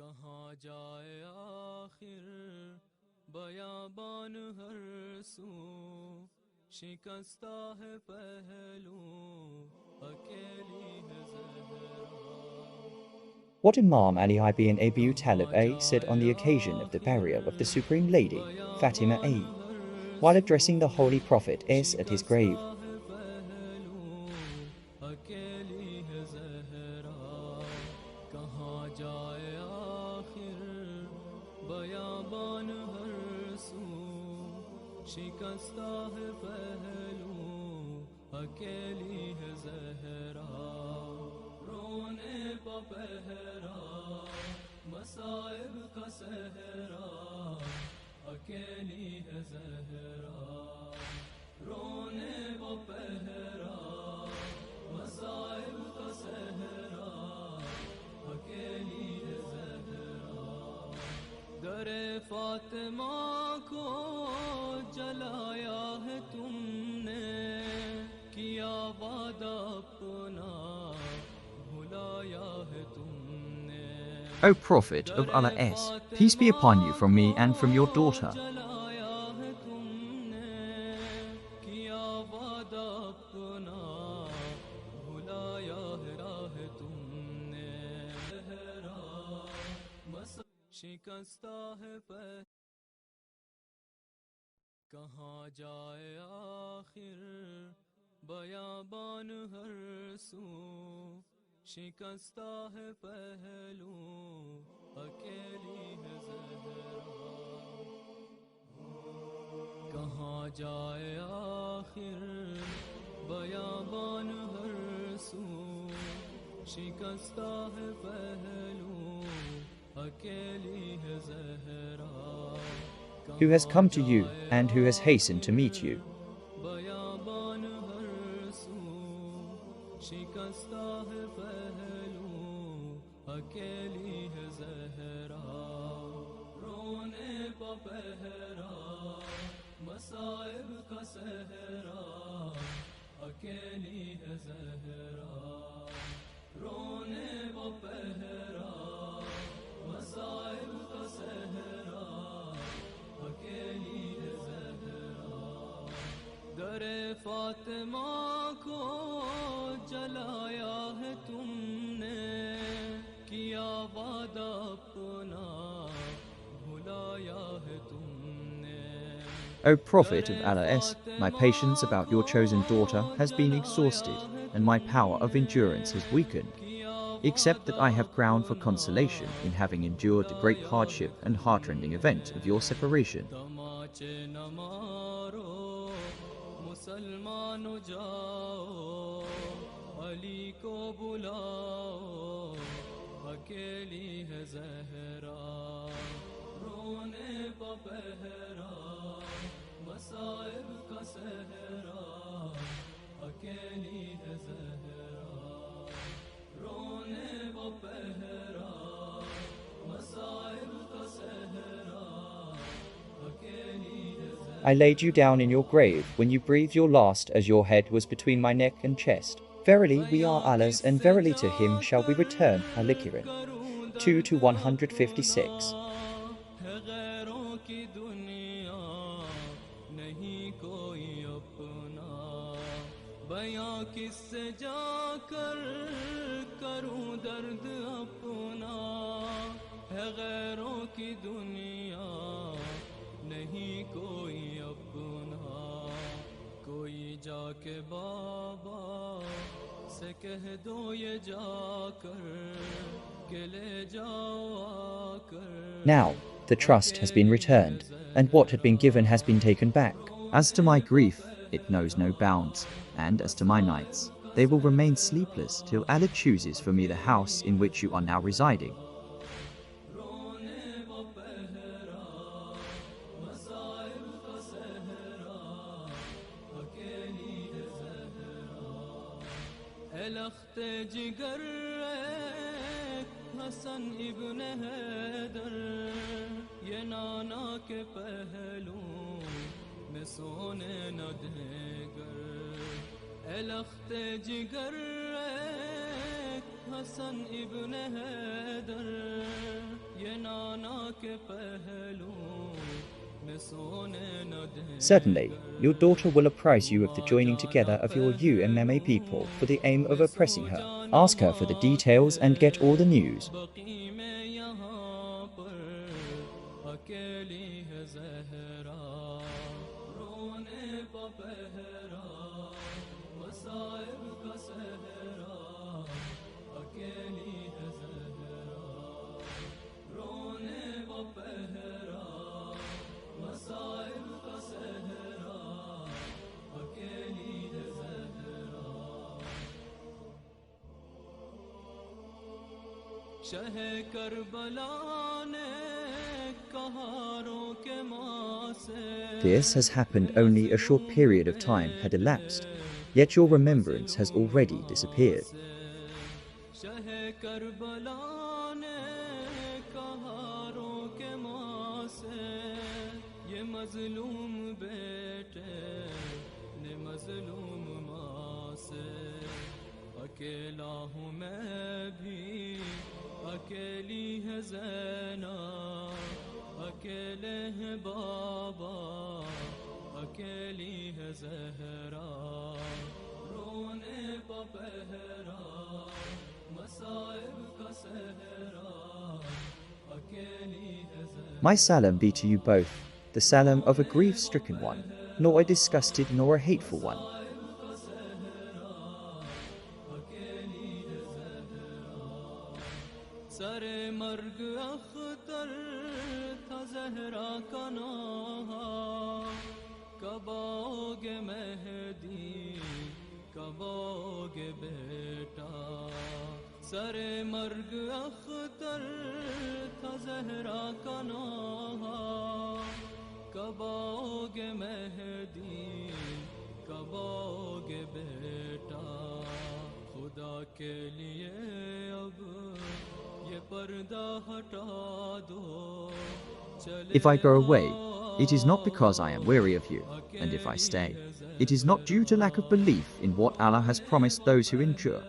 कहाँ जाए आखिर बयाबान हर सू शिकस्ता है पहलू अकेली है Zahra. What Imam Ali ibn Abi Talib A said on the occasion of the burial of the Supreme Lady, Fatima A, while addressing the Holy Prophet S at his grave. अकेली है ज़हरा. कहाँ जाए आखिर बयाबान हर सू शिकस्ता है पहलू अकेली है ज़हरा. रोने पा पहरा मसाइब का सहरा अकेली है ज़हरा. रोने पा पहरा मसाइब का सहरा अकेली है ज़हरा. दरे फातिमा को जलाया है तुमने किया वादा अपना भुलाया है तुमने. O Prophet of Allah S, peace be upon you from me and from your daughter. जलाया है तुमने किया वादा अपना भुलाया है तुमने. शिकस्ता है पह कहाँ जाए आखिर बयाबान हर सू शिकस्ता है पहलू अकेली है ज़हरा. कहाँ जाए आखिर बयाबान हर सू शिकस्ता है पहलू अकेली है Zahra. Who has come to you and who has hastened to meet you. बयाबान हर सू शिकस्ता है पहलू अकेली है ज़हरा. रोने पा पहरा मसाइब का सहरा अकेली है ज़हरा. रोने पा पहरा मसाइब का सहरा अकेली है ज़हरा. दरे फातिमा को जलाया है तुमने किया वादा अपना भुलाया है तुमने. O Prophet of Allah S, my patience about your chosen daughter has been exhausted and my power of endurance has weakened, except that I have ground for consolation in having endured the great hardship and heartrending event of your separation. तमाचे न मारो मुसलमानो जाओ अली को बुलाओ अकेली है ज़हरा. रोने पा पहरा मसाइब का सहरा अकेली है ज़हरा. रोने पा पहरा मसाइब का सहरा अकेली है Zahra. I laid you down in your grave when you breathed your last as your head was between my neck and chest. Verily we are Allah's and verily to him shall we return. Al-Kirin 2 to 156. है गैरों की दुनिया नहीं कोई अपना बयां किससे जाकर करूं दर्द अपना. है गैरों की दुनिया नहीं कोई अपना. कोई जाके बाबा से कह दो ये जाकर के ले जाओ आकर. Now the trust has been returned, and what had been given has been taken back. As to my grief, it knows no bounds, and as to my nights, they will remain sleepless till Allah chooses for me the house in which you are now residing. लख्ते जिगर हसन इब्न हैदर ये नाना के पहलू में सोने न देगर. लख्ते जिगर हसन इब्न हैदर ये नाना के पहलू में सोने न दे। Certainly, your daughter will apprise you of the joining together of your UMMA people for the aim of oppressing her. Ask her for the details and get all the news. बकी में यहाँ पर अकेली है ज़हरा रोने का पहरा मसाइब का सहरा अकेली है ज़हरा रोने का पहरा मसाइब का सहरा अकेली है ज़हरा। शहे करबला ने कहारों के माँ से This has happened only a short period of time had elapsed, yet your remembrance has already disappeared. शहे करबला ने कहारों के माँ से ये मजलूम बेटे ने मजलूम माँ से अकेला हूँ मैं भी अकेली है ज़ैना अकेले हैं बाबा अकेली है ज़हरा रोने का पहरा मसाइब का सहरा अकेली है Zahra. My salam be to you both, the salam of a grief-stricken one, nor a disgusted nor a hateful one. सरे मर्ग अख्तर था ज़हरा का नौहा कब आओगे मेहदी कब आओगे बेटा। सरे मर्ग अख्तर था ज़हरा का नौहा कब आओगे मेहदी कब आओगे बेटा। खुदा के लिए अब If I go away, it is not because I am weary of you, and if I stay, it is not due to lack of belief in what Allah has promised those who endure.